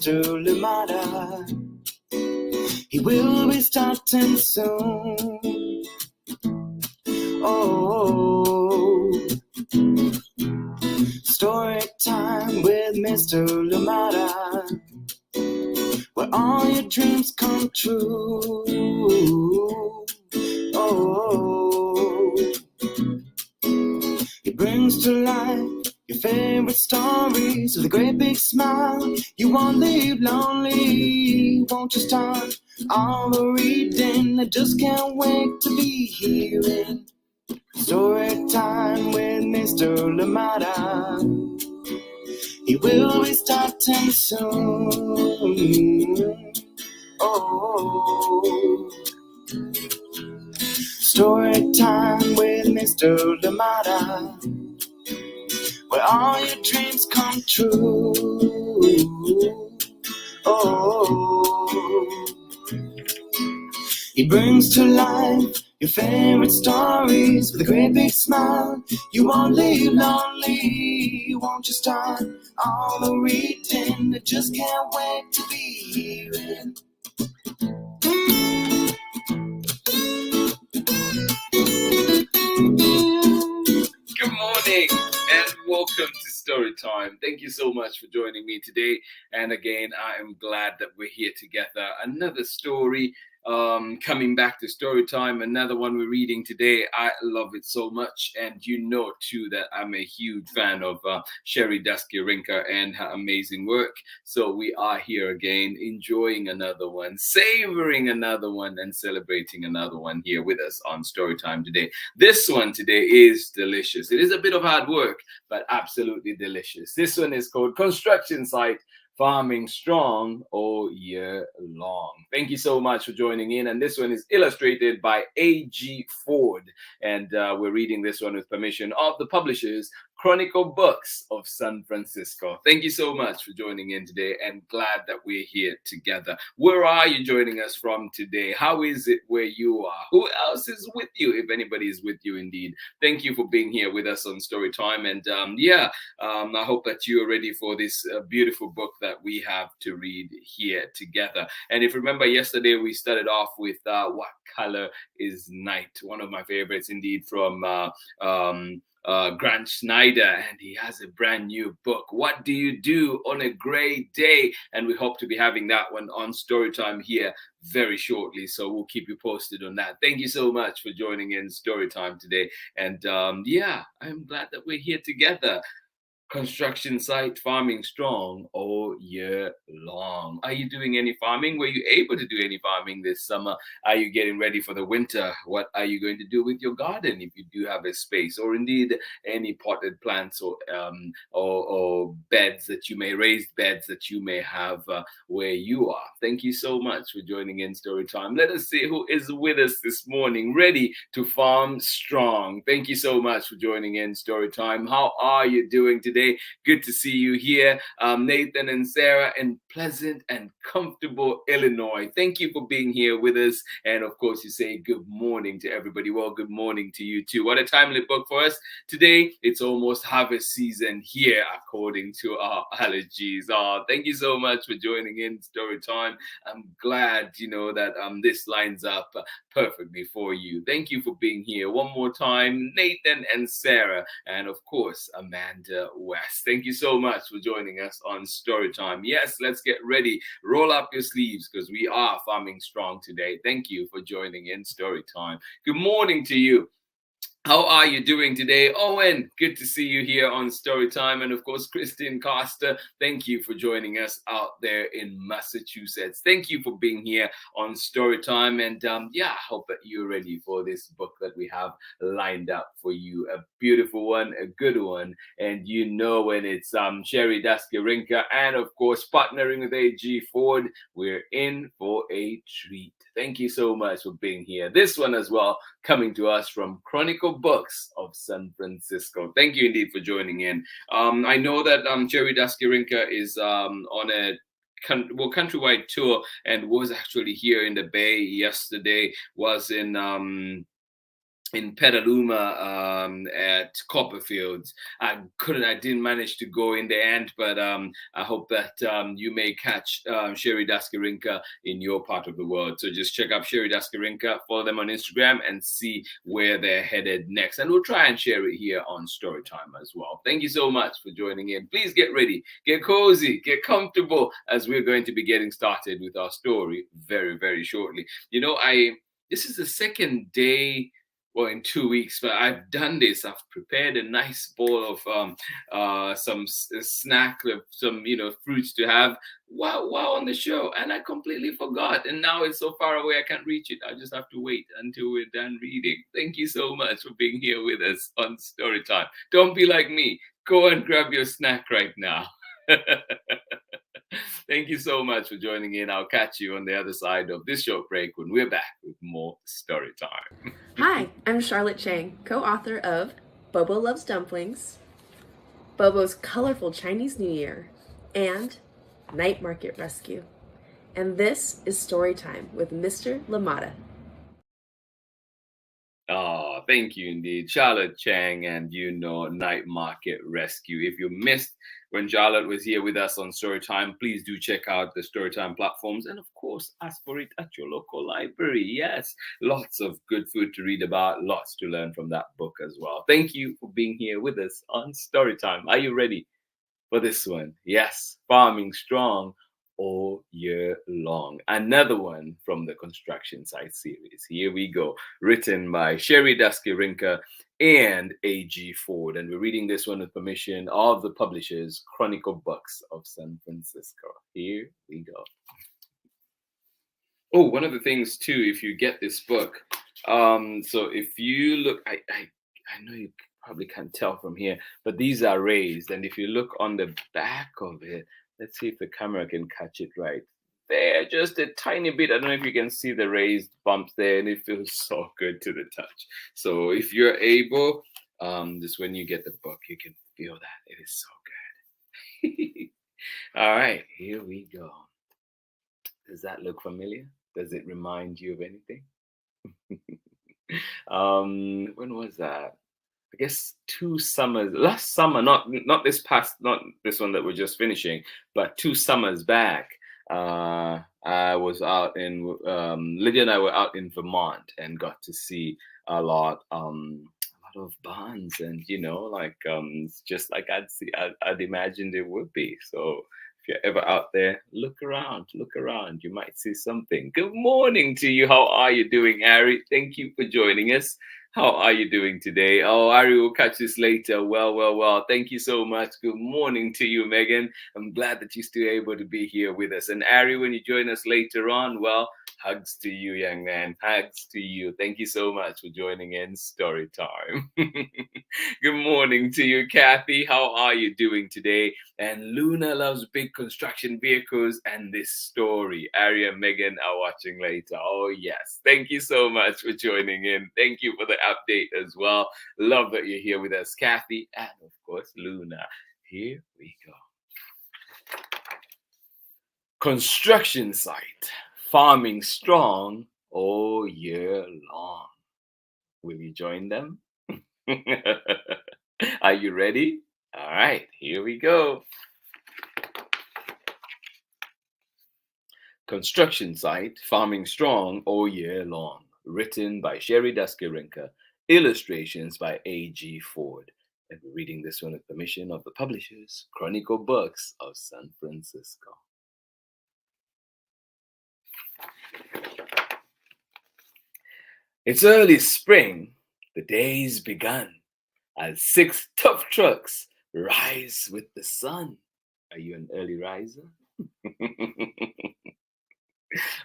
Mr. Lumada. He will be starting soon. Oh, story time with Mr. Lumada, where all your dreams come true. Oh, he brings to life your favorite stories with a great big smile. You won't leave lonely, won't you start all the reading? I just can't wait to be hearing story time with Mr. Lumada. He will be starting soon. Oh, story time with Mr. Lumada, where all your dreams come true. Oh, he brings to life your favorite stories with a great big smile. You won't leave lonely, won't you start all the reading? I just can't wait to be hearing. Good morning and welcome to Story Time. Thank you so much for joining me today. And again, I am glad that we're here together. Another story coming back to Story Time, another one we're reading today. I love it so much. And you know, too, that I'm a huge fan of Sherri Duskey Rinker and her amazing work. So we are here again, enjoying another one, savoring another one, and celebrating another one here with us on Story Time today. This one today is delicious. It is a bit of hard work, but absolutely delicious. This one is called Construction Site Farming Strong All Year Long. Thank you so much for joining in. And this one is illustrated by A.G. Ford. And we're reading this one with permission of the publishers, Chronicle Books of San Francisco. Thank you so much for joining in today, and glad that we're here together. Where are you joining us from today? How is it where you are? Who else is with you, if anybody is with you indeed? Thank you for being here with us on Story Time. And I hope that you are ready for this beautiful book that we have to read here together. And if you remember yesterday, we started off with What Color is Night? One of my favorites indeed from Grant Snyder, and he has a brand new book, What Do You Do on a Gray Day? And we hope to be having that one on Storytime here very shortly, so we'll keep you posted on that. Thank you so much for joining in Storytime today. And I'm glad that we're here together. Construction site farming strong all year long. Are you doing any farming? Were you able to do any farming this summer? Are you getting ready for the winter? What are you going to do with your garden if you do have a space, or indeed any potted plants or beds that you may, raised beds that you may have where you are? Thank you so much for joining in Storytime. Let us see who is with us this morning, ready to farm strong. Thank you so much for joining in Storytime. How are you doing today? Good to see you here, Nathan and Sarah in pleasant and comfortable Illinois. Thank you for being here with us. And of course, you say good morning to everybody. Well, good morning to you too. What a timely book for us today. It's almost harvest season here, according to our allergies. Thank you so much for joining in Story Time. I'm glad that this lines up perfectly for you. Thank you for being here one more time, Nathan and Sarah, and of course Amanda West. Thank you so much for joining us on Storytime. Yes, let's get ready. Roll up your sleeves because we are farming strong today. Thank you for joining in Storytime. Good morning to you. How are you doing today? Owen, good to see you here on Storytime. And of course, Christine Costa, thank you for joining us out there in Massachusetts. Thank you for being here on Storytime. And I hope that you're ready for this book that we have lined up for you. A beautiful one, a good one. And when it's Sherri Duskey Rinker and of course, partnering with A.G. Ford, we're in for a treat. Thank you so much for being here. This one as well, coming to us from Chronicle Books of San Francisco. Thank you indeed for joining in. I know that Sherri Duskey Rinker is on a countrywide tour and was actually here in the Bay yesterday, was in in Petaluma at Copperfields. I didn't manage to go in the end, but I hope that you may catch Sherri Duskey Rinker in your part of the world. So just check out Sherri Duskey Rinker, follow them on Instagram, and see where they're headed next. And we'll try and share it here on Storytime as well. Thank you so much for joining in. Please get ready, get cozy, get comfortable, as we're going to be getting started with our story very, very shortly. You know, this is the second day, well, in 2 weeks, but I've done this. I've prepared a nice bowl of some snack, some fruits to have while on the show, and I completely forgot. And now it's so far away, I can't reach it. I just have to wait until we're done reading. Thank you so much for being here with us on Storytime. Don't be like me. Go and grab your snack right now. Thank you so much for joining in. I'll catch you on the other side of this short break when we're back with more story time. Hi, I'm Charlotte Chang, co-author of Bobo Loves Dumplings, Bobo's Colorful Chinese New Year, and Night Market Rescue. And this is Storytime with Mr. Lamada. Oh, thank you indeed, Charlotte Chang, and Night Market Rescue. If you missed when Charlotte was here with us on Storytime, please do check out the Storytime platforms, and of course, ask for it at your local library. Yes, lots of good food to read about, lots to learn from that book as well. Thank you for being here with us on Storytime. Are you ready for this one? Yes, Farming Strong all year long. Another one from the Construction Site series. Here we go. Written by Sherri Duskey Rinker and A.G. Ford. And we're reading this one with permission of the publishers, Chronicle Books of San Francisco. Here we go. Oh, one of the things too, if you get this book, so if you look, I know you probably can't tell from here, but these are raised. And if you look on the back of it, let's see if the camera can catch it right there, just a tiny bit. I don't know if you can see the raised bumps there, and it feels so good to the touch. So if you're able, just when you get the book, you can feel that. It is so good. All right, here we go. Does that look familiar? Does it remind you of anything? When was that? I guess 2 summers, last summer, not this one that we're just finishing, but 2 summers back, I was out in, Lydia and I were out in Vermont and got to see a lot of barns, and it's just like I'd imagined it would be. So if you're ever out there, look around, you might see something. Good morning to you. How are you doing, Ari? Thank you for joining us. How are you doing today? Oh, Ari will catch this later. Well. Thank you so much. Good morning to you, Megan. I'm glad that you're still able to be here with us. And Ari, when you join us later on, well, hugs to you, young man. Hugs to you. Thank you so much for joining in Story Time. Good morning to you, Kathy. How are you doing today? And Luna loves big construction vehicles and this story. Ari and Megan are watching later. Oh, yes. Thank you so much for joining in. Thank you for the update as well. Love that you're here with us, Kathy, and of course, Luna. Here we go. Construction site. Farming strong all year long. Will you join them? Are you ready? All right, here we go. Construction site, farming strong all year long. Written by Sherri Duskey Rinker. Illustrations by A.G. Ford. And we're reading this one with permission of the publishers, Chronicle Books of San Francisco. It's early spring. The day's begun as 6 tough trucks rise with the sun. Are you an early riser?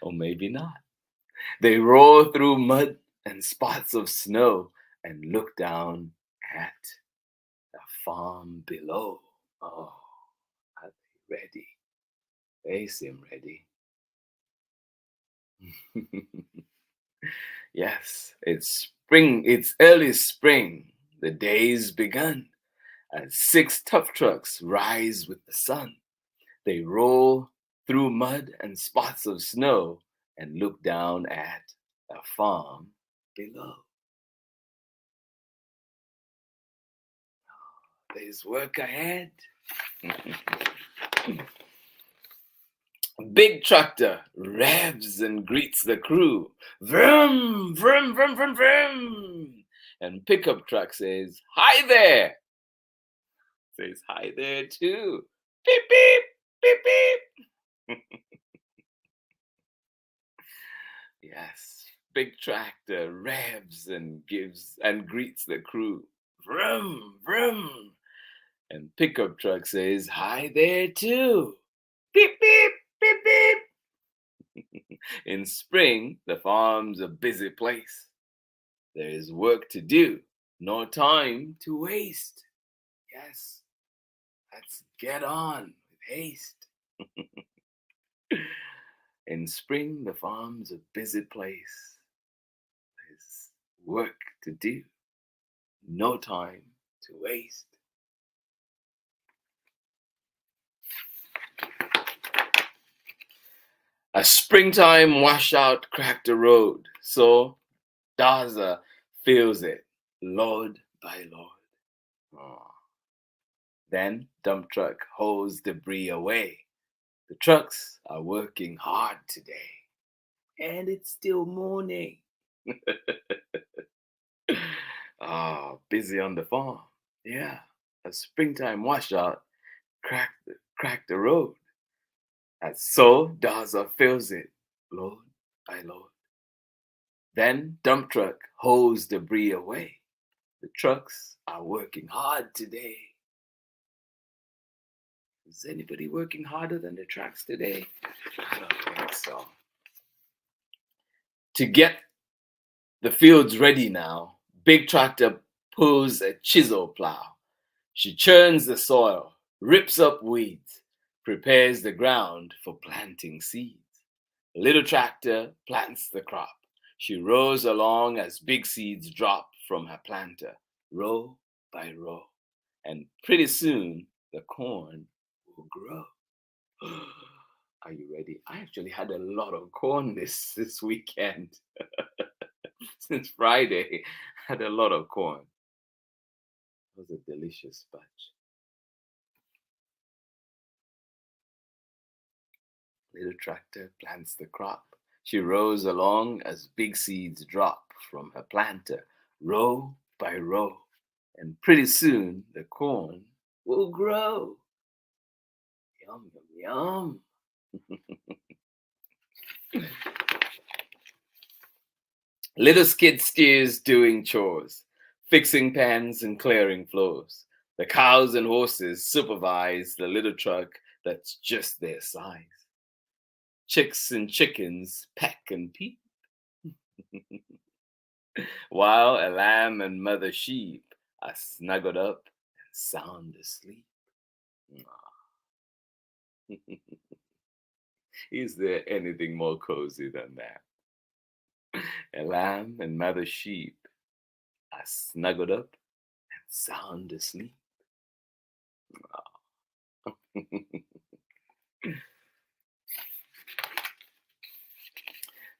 Or maybe not. They roll through mud and spots of snow and look down at the farm below. Oh, are they ready? They seem ready. Yes, it's spring. It's early spring. The day's begun as 6 tough trucks rise with the sun. They roll through mud and spots of snow and look down at the farm below. there's work ahead. Big tractor revs and greets the crew. Vroom, vroom, vroom, vroom, vroom. And pickup truck says, hi there. Says hi there too. Beep, beep, beep, beep. Yes, big tractor revs and greets the crew. Vroom, vroom. And pickup truck says, hi there too. Beep, beep, beep, beep. In spring, the farm's a busy place. There is work to do, no time to waste. Yes, let's get on with haste. In spring, the farm's a busy place. There's work to do, no time to waste. A springtime washout cracked the road, so Daza fills it, load by load. Oh. Then dump truck hauls debris away. The trucks are working hard today, and it's still morning. Busy on the farm. Yeah, a springtime washout cracked the road. And so Daza fills it, load by load. Then dump truck hauls debris away. The trucks are working hard today. Is anybody working harder than the trucks today? I don't think so. To get the fields ready now, big tractor pulls a chisel plow. She churns the soil, rips up weeds, prepares the ground for planting seeds. Little tractor plants the crop. She rows along as big seeds drop from her planter, row by row. And pretty soon, the corn will grow. Are you ready? I actually had a lot of corn this weekend. Since Friday, I had a lot of corn. It was a delicious batch. Little tractor plants the crop. She rows along as big seeds drop from her planter, row by row. And pretty soon, the corn will grow. Yum, yum, yum. Little skid steers doing chores, fixing pans and clearing floors. The cows and horses supervise the little truck that's just their size. Chicks and chickens peck and peep, while a lamb and mother sheep are snuggled up and sound asleep. Is there anything more cozy than that? A lamb and mother sheep are snuggled up and sound asleep.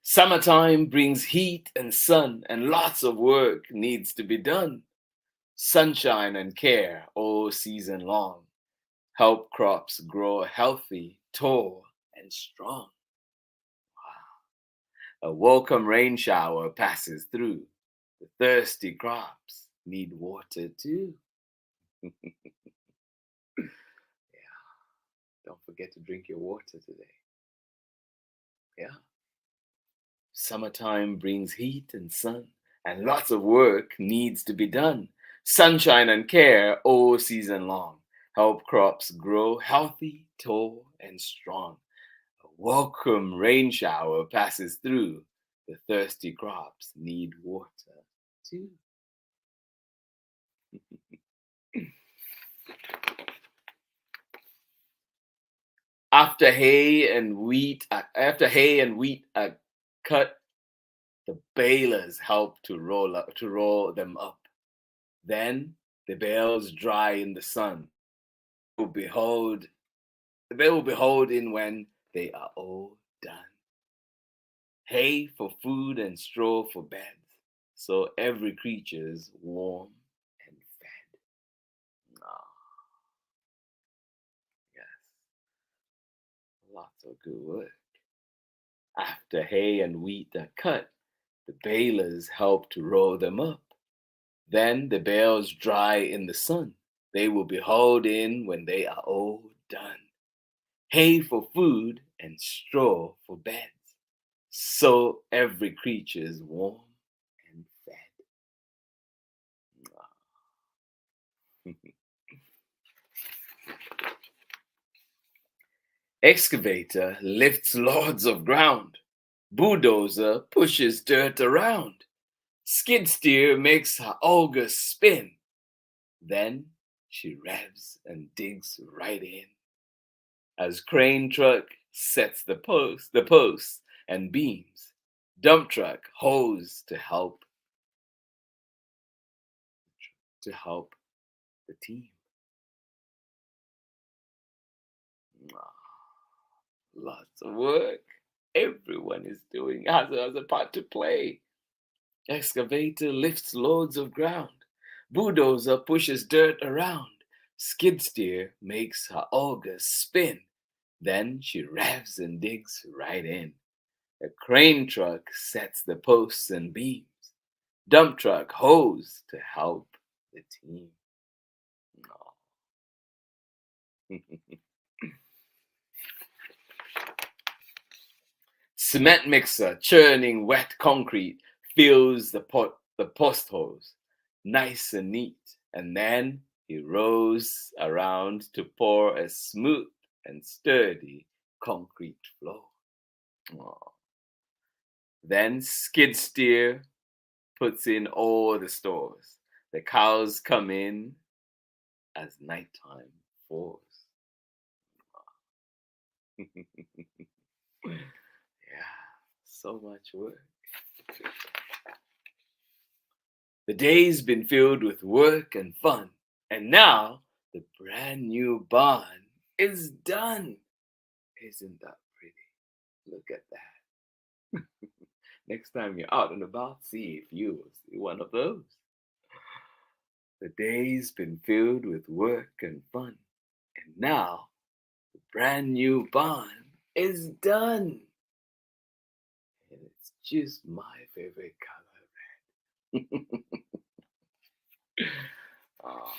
Summertime brings heat and sun, and lots of work needs to be done. Sunshine and care all season long help crops grow healthy, tall, and strong. Wow. A welcome rain shower passes through. The thirsty crops need water too. Yeah. Don't forget to drink your water today. Yeah. Summertime brings heat and sun, and lots of work needs to be done. Sunshine and care all season long help crops grow healthy, tall, and strong. A welcome rain shower passes through. The thirsty crops need water too. After hay and wheat are cut, the balers help to roll them up. Then the bales dry in the sun. They will behold in when they are all done. Hay for food and straw for beds, so every creature's warm and fed. So good work. After hay and wheat are cut, the balers help to roll them up. Then the bales dry in the sun. They will be hauled in when they are all done. Hay for food and straw for beds. So every creature is warm and fed. Excavator lifts loads of ground. Bulldozer pushes dirt around. Skid steer makes her auger spin. Then she revs and digs right in. As crane truck sets the posts and beams, dump truck hoes to help the team. Lots of work. Everyone is doing has a part to play. Excavator lifts loads of ground. Bulldozer pushes dirt around. Skid steer makes her auger spin. Then she revs and digs right in. A crane truck sets the posts and beams. Dump truck hoes to help the team. Oh. Cement mixer churning wet concrete fills the post holes nice and neat, and then he rows around to pour a smooth and sturdy concrete floor. Oh. Then skid steer puts in all the stores. The cows come in as nighttime falls. Yeah, so much work. The day's been filled with work and fun, and now the brand new barn is done. Isn't that pretty? Look at that. Next time you're out and about, see if you will see one of those. The day's been filled with work and fun, and now the brand new barn is done. And it's just my favorite color, red. Oh.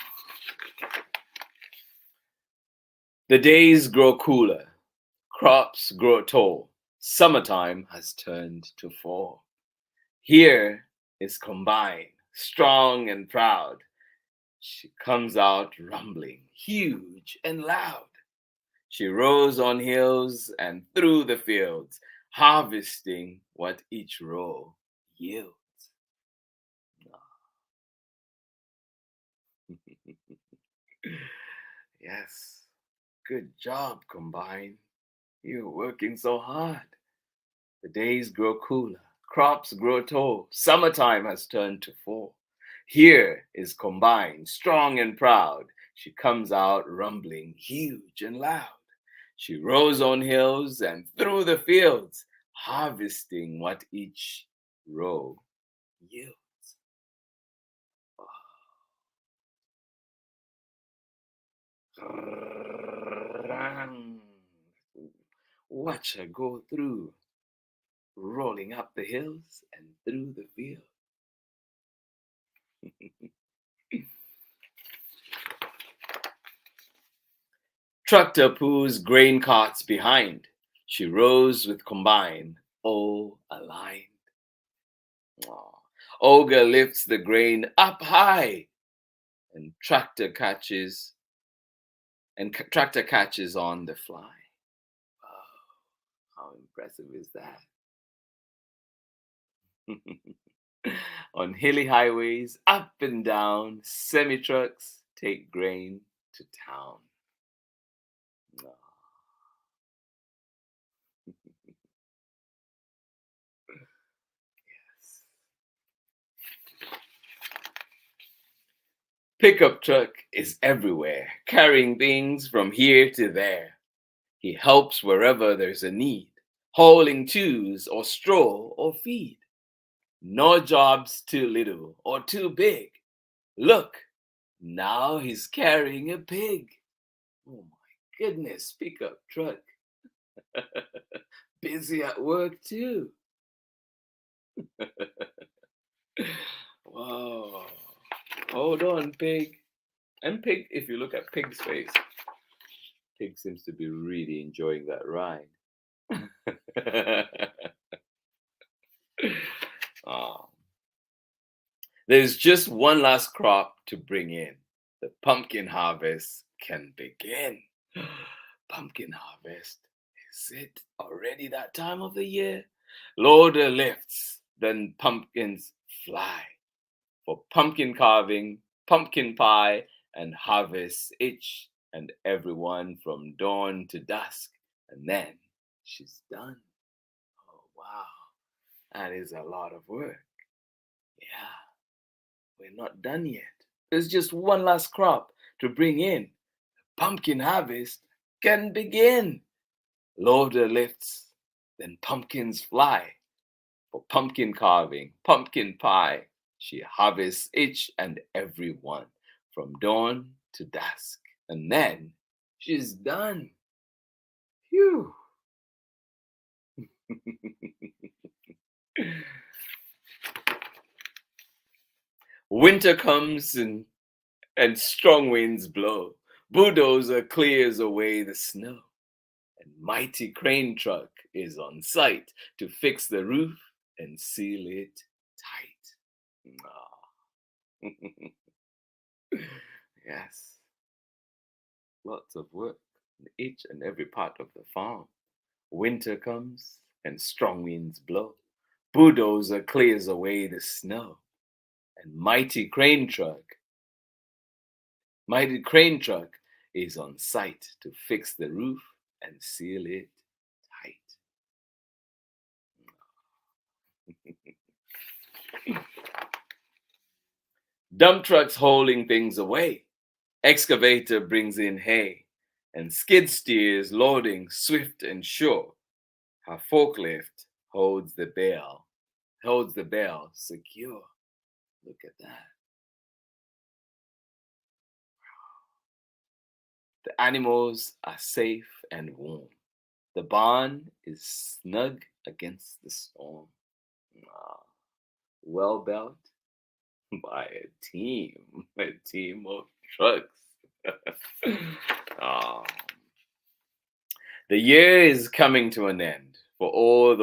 The days grow cooler, crops grow tall, summertime has turned to fall. Here is combine, strong and proud. She comes out rumbling, huge and loud. She rows on hills and through the fields, harvesting what each row yields. Yes, good job, Combine. You're working so hard. The days grow cooler, crops grow tall, summertime has turned to fall. Here is Combine, strong and proud. She comes out rumbling, huge and loud. She rows on hills and through the fields, harvesting what each row yields. Watch her go through, rolling up the hills and through the field. Tractor pulls grain carts behind. She rows with Combine, all aligned. Olga lifts the grain up high, and tractor catches on the fly. Wow, how impressive is that? On hilly highways, up and down, semi-trucks take grain to town. Yes. Pickup truck is everywhere, carrying things from here to there. He helps wherever there's a need, hauling tools or straw or feed. No job's too little or too big. Look, now he's carrying a pig. Oh my goodness, pickup truck. Busy at work too. Whoa. Hold on, Pig. And Pig, if you look at Pig's face, Pig seems to be really enjoying that ride. Oh. There's just one last crop to bring in. The pumpkin harvest can begin. Pumpkin harvest. Is it already that time of the year? Loader lifts, then pumpkins fly. For pumpkin carving, pumpkin pie, and harvest each and everyone from dawn to dusk. And then she's done. Oh, wow. That is a lot of work. Yeah, we're not done yet. There's just one last crop to bring in. Pumpkin harvest can begin. Loader lifts, then pumpkins fly. For pumpkin carving, pumpkin pie, she harvests each and every one from dawn to dusk. And then she's done. Phew. Winter comes and strong winds blow. Bulldozer clears away the snow. And mighty crane truck is on site to fix the roof and seal it tight. Ah. Yes. Lots of work in each and every part of the farm. Winter comes and strong winds blow. Bulldozer clears away the snow. And mighty crane truck is on site to fix the roof and seal it tight. Dump trucks hauling things away. Excavator brings in hay. And skid steers loading swift and sure. Her forklift holds the bale secure. Look at that. The animals are safe and warm. The barn is snug against the storm. Well built by a team of trucks. Oh. The year is coming to an end for all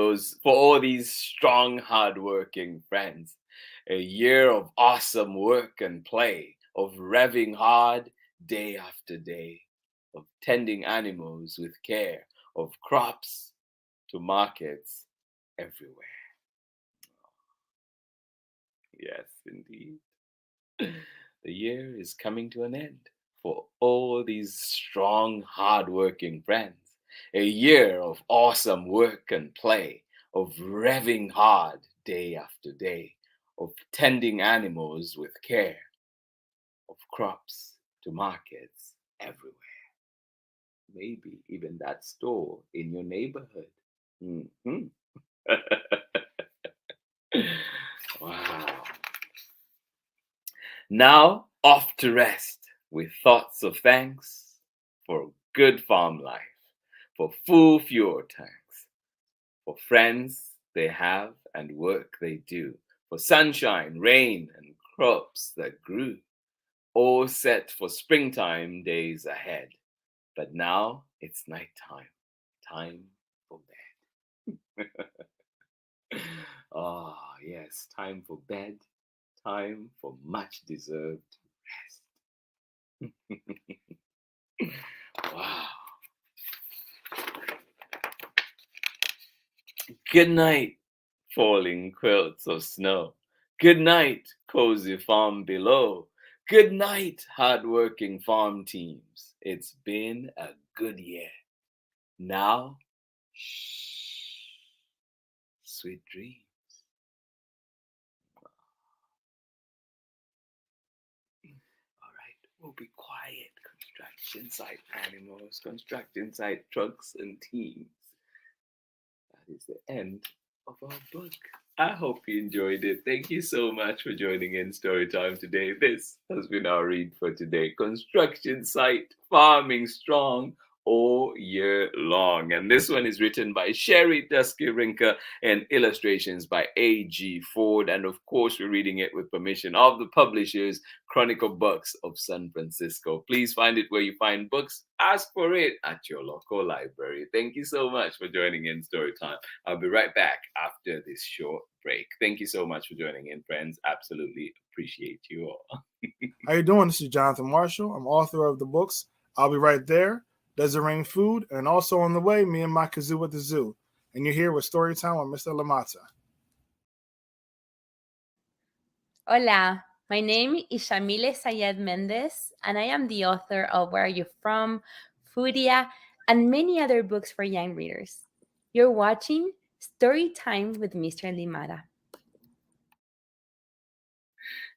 these strong, hardworking friends. A year of awesome work and play, of revving hard day after day, of tending animals with care, of crops to markets everywhere. Yes, indeed. The year is coming to an end for all these strong, hard-working friends. A year of awesome work and play, of revving hard day after day, of tending animals with care, of crops to markets everywhere. Maybe even that store in your neighborhood. Mm-hmm. Wow. Now off to rest with thoughts of thanks for good farm life, for full fuel tanks, for friends they have and work they do, for sunshine, rain, and crops that grew, all set for springtime days ahead. But now it's nighttime, time for bed. Ah, yes, time for bed, time for much deserved rest. Wow. Good night, falling quilts of snow. Good night, cozy farm below. Good night, hardworking farm teams. It's been a good year. Now, shh, sweet dreams. All right, we'll be quiet. Construction site animals, construction site trucks and teams. That is the end of our book. I hope you enjoyed it. Thank you so much for joining in Storytime today. This has been our read for today. Construction site, farming strong, all year long. And this one is written by Sherri Duskey Rinker and illustrations by A.G. Ford. And of course, we're reading it with permission of the publishers, Chronicle Books of San Francisco. Please find it where you find books. Ask for it at your local library. Thank you so much for joining in Storytime. I'll be right back after this short break. Thank you so much for joining in, friends. Absolutely appreciate you all. How you doing? This is Jonathan Marshall. I'm author of the books I'll Be Right There, Does It Rain Food, and also on the way, Me and My Kazoo at the Zoo. And you're here with Storytime with Mr. Lamata. Hola, my name is Shamile Sayed Mendez, and I am the author of Where Are You From, Foodia, and many other books for young readers. You're watching Storytime with Mr. Limata.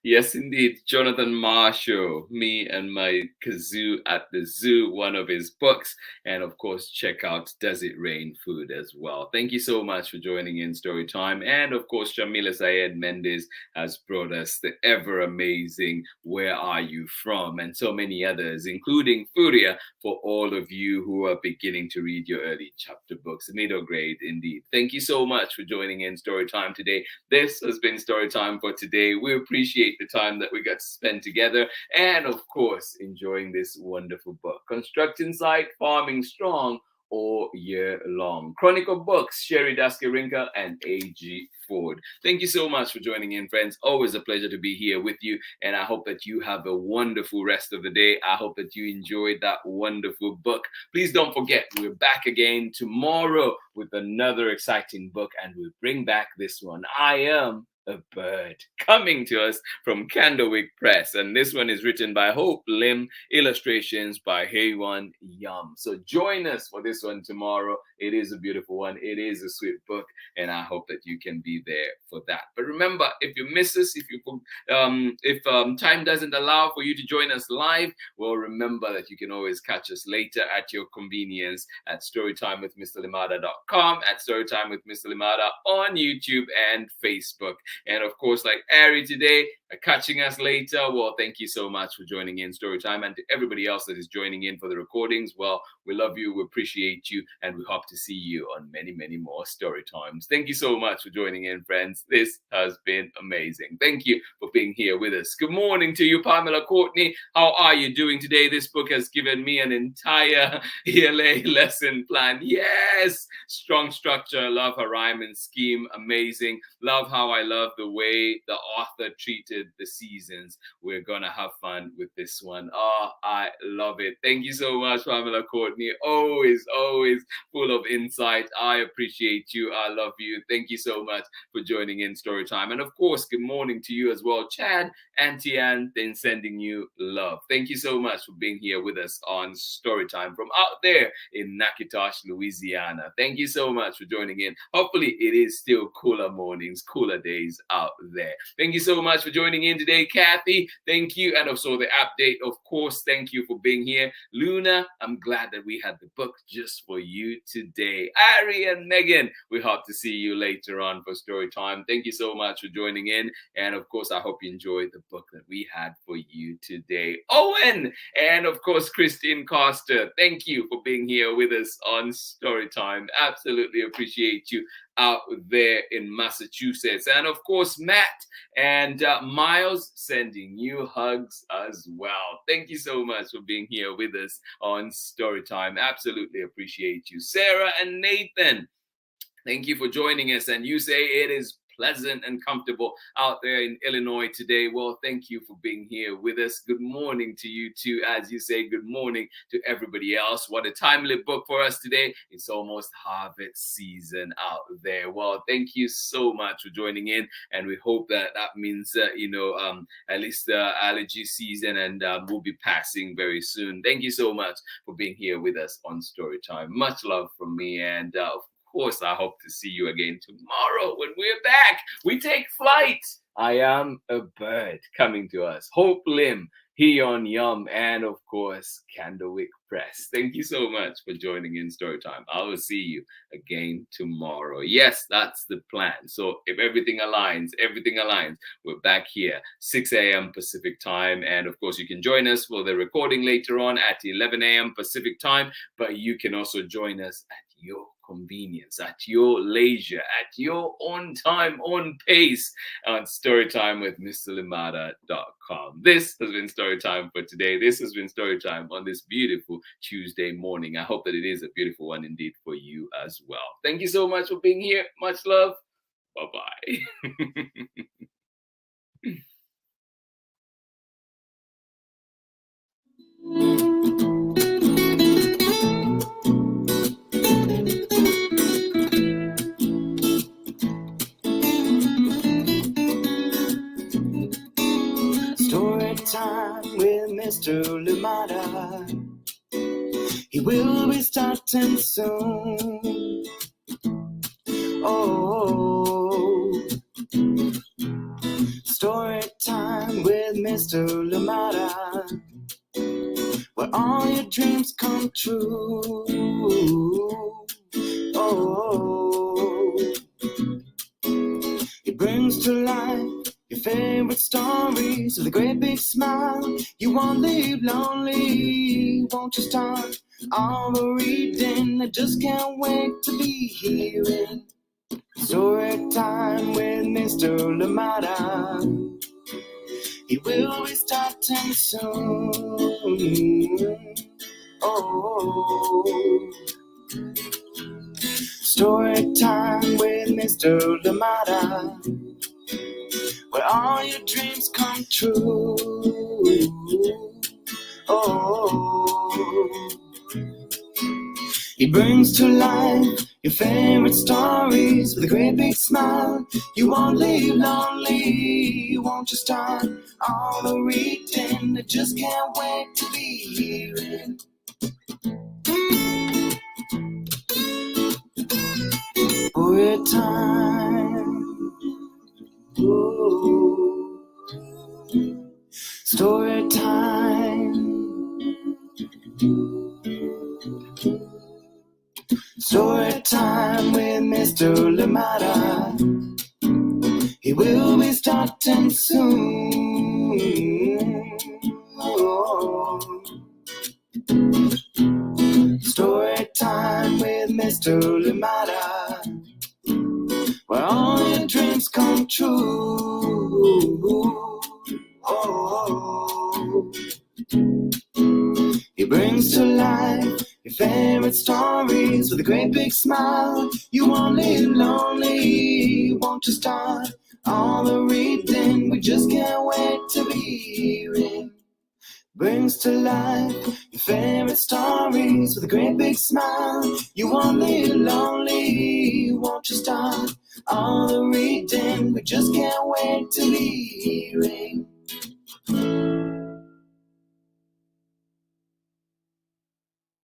Yes, indeed. Jonathan Marshall, Me and My Kazoo at the Zoo, one of his books. And of course, check out Does It Rain Food as well. Thank you so much for joining in Storytime. And of course, Shamila Syed Mendez has brought us the ever amazing Where Are You From? And so many others, including Furia, for all of you who are beginning to read your early chapter books, middle grade indeed. Thank you so much for joining in Storytime today. This has been Storytime for today. We appreciate the time that we got to spend together and of course enjoying this wonderful book, Constructing Sight, Farming Strong all year long. Chronicle Books, Sherri Duskey Rinker and A.G. Ford. Thank you so much for joining in, friends. Always a pleasure to be here with you, and I hope that you have a wonderful rest of the day. I hope that you enjoyed that wonderful book. Please don't forget, we're back again tomorrow with another exciting book, and we'll bring back this one, I Am a Bird, coming to us from Candlewick Press. And this one is written by Hope Lim, illustrations by Haywan Yum. So join us for this one tomorrow. It is a beautiful one. It is a sweet book, and I hope that you can be there for that. But remember, if you miss us, if time doesn't allow for you to join us live, well, remember that you can always catch us later at your convenience at storytimewithmrlimata.com, at Storytime with Mr. Limata on YouTube and Facebook. And of course, like Ari today, catching us later. Well, thank you so much for joining in Storytime, and to everybody else that is joining in for the recordings. Well, we love you, we appreciate you, and we hope to see you on many, many more Storytimes. Thank you so much for joining in, friends. This has been amazing. Thank you for being here with us. Good morning to you, Pamela Courtney. How are you doing today? This book has given me an entire ELA lesson plan. Yes, strong structure. Love her rhyme and scheme. Amazing. Love how I love the way the author treated the seasons. We're gonna have fun with this one. Oh, I love it. Thank you so much, Pamela Courtney. Always full of insight. I appreciate you. I love you. Thank you so much for joining in Storytime. And of course, good morning to you as well, Chad, Auntie Ann, then sending you love. Thank you so much for being here with us on Storytime from out there in Natchitoches, Louisiana. Thank you so much for joining in. Hopefully it is still cooler mornings, cooler days out there. Thank you so much for joining in today, Kathy. Thank you. And also the update, of course. Thank you for being here. Luna, I'm glad that we had the book just for you today. Ari and Megan, we hope to see you later on for story time. Thank you so much for joining in. And of course, I hope you enjoyed the book that we had for you today. Owen, and of course, Christine Costa, thank you for being here with us on story time. Absolutely appreciate you out there in Massachusetts. And of course, Matt and Miles, sending you hugs as well. Thank you so much for being here with us on Storytime. Absolutely appreciate you. Sarah and Nathan, thank you for joining us. And you say it is pleasant and comfortable out there in Illinois today. Well, thank you for being here with us. Good morning to you too, as you say good morning to everybody else. What a timely book for us today. It's almost harvest season out there. Well, thank you so much for joining in, and we hope that means at least the allergy season, and we'll be passing very soon. Thank you so much for being here with us on Storytime. Much love from me, and of course, I hope to see you again tomorrow when we're back. We take flight. I Am a Bird, coming to us. Hope Lim, Heon Yum, and of course, Candlewick Press. Thank you so much for joining in Storytime. I will see you again tomorrow. Yes, that's the plan. So if everything aligns, we're back here, 6 a.m. Pacific time. And of course, you can join us for the recording later on at 11 a.m. Pacific time, but you can also join us at your convenience, at your leisure, at your own time, on pace on storytimewithmrlimata.com. This has been Storytime for today. This has been Storytime on this beautiful Tuesday morning. I hope that it is a beautiful one indeed for you as well. Thank you so much for being here. Much love. Bye-bye. Story time with Mr. Lumata. He will be starting soon. Oh, story time with Mr. Lumata, where all your dreams come true. Oh, he brings to life your favorite stories with a great big smile. You won't leave lonely, won't you start all the reading? I just can't wait to be hearing story time with Mr. Lumata. He will be starting soon. Oh, story time with Mr. Lumata, where all your dreams come true. Oh, he brings to life your favorite stories with a great big smile. You won't leave lonely, won't you start all the reading? I just can't wait to be hearing story time. Ooh. Story time. Story time with Mr. Lumata. He will be starting soon. Oh. Story time with Mr. Lumata, where all your dreams come true. Oh, he brings to life your favorite stories with a great big smile. You won't live lonely, won't you start all the reading? We just can't wait to be hearing. Brings to life your favorite stories with a great big smile. You won't live lonely, won't you start all the reading? We just can't wait to be hearing